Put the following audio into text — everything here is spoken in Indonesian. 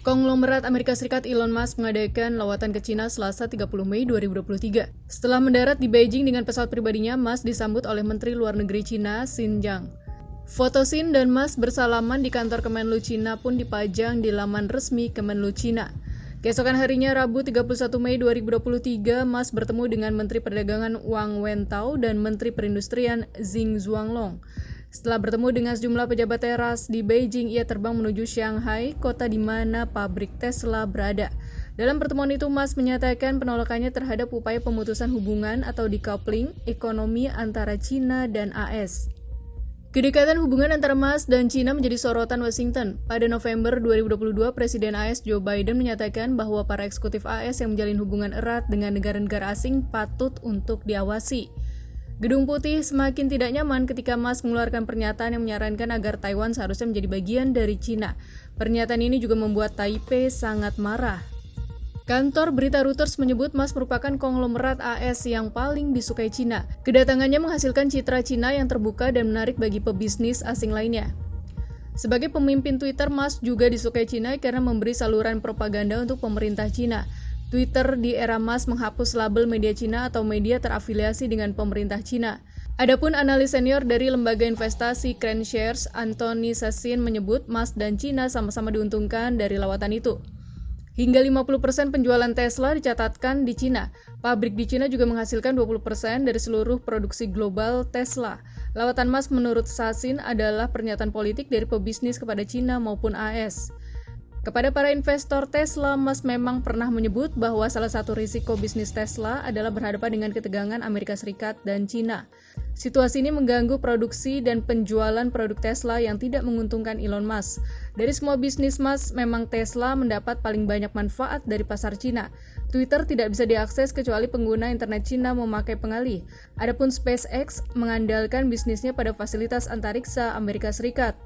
Konglomerat Amerika Serikat Elon Musk mengadakan lawatan ke Cina Selasa 30 Mei 2023. Setelah mendarat di Beijing dengan pesawat pribadinya, Musk disambut oleh Menteri Luar Negeri Cina, Xin Jiang. Foto Xin dan Musk bersalaman di kantor Kemenlu Cina pun dipajang di laman resmi Kemenlu Cina. Keesokan harinya, Rabu 31 Mei 2023, Musk bertemu dengan Menteri Perdagangan Wang Wentao dan Menteri Perindustrian Zheng Zhuanglong. Setelah bertemu dengan sejumlah pejabat teras di Beijing, ia terbang menuju Shanghai, kota di mana pabrik Tesla berada. Dalam pertemuan itu, Musk menyatakan penolakannya terhadap upaya pemutusan hubungan atau decoupling ekonomi antara China dan AS. Kedekatan hubungan antara Musk dan China menjadi sorotan Washington. Pada November 2022, Presiden AS Joe Biden menyatakan bahwa para eksekutif AS yang menjalin hubungan erat dengan negara-negara asing patut untuk diawasi. Gedung Putih semakin tidak nyaman ketika Musk mengeluarkan pernyataan yang menyarankan agar Taiwan seharusnya menjadi bagian dari China. Pernyataan ini juga membuat Taipei sangat marah. Kantor berita Reuters menyebut Musk merupakan konglomerat AS yang paling disukai China. Kedatangannya menghasilkan citra China yang terbuka dan menarik bagi pebisnis asing lainnya. Sebagai pemimpin Twitter, Musk juga disukai China karena memberi saluran propaganda untuk pemerintah China. Twitter di era Musk menghapus label media Cina atau media terafiliasi dengan pemerintah Cina. Adapun analis senior dari lembaga investasi CraneShares, Anthony Sasin menyebut Musk dan Cina sama-sama diuntungkan dari lawatan itu. Hingga 50% penjualan Tesla dicatatkan di Cina. Pabrik di Cina juga menghasilkan 20% dari seluruh produksi global Tesla. Lawatan Musk menurut Sasin adalah pernyataan politik dari pebisnis kepada Cina maupun AS. Kepada para investor Tesla, Musk memang pernah menyebut bahwa salah satu risiko bisnis Tesla adalah berhadapan dengan ketegangan Amerika Serikat dan China. Situasi ini mengganggu produksi dan penjualan produk Tesla yang tidak menguntungkan Elon Musk. Dari semua bisnis Musk, memang Tesla mendapat paling banyak manfaat dari pasar China. Twitter tidak bisa diakses kecuali pengguna internet China memakai pengalih. Adapun SpaceX mengandalkan bisnisnya pada fasilitas antariksa Amerika Serikat.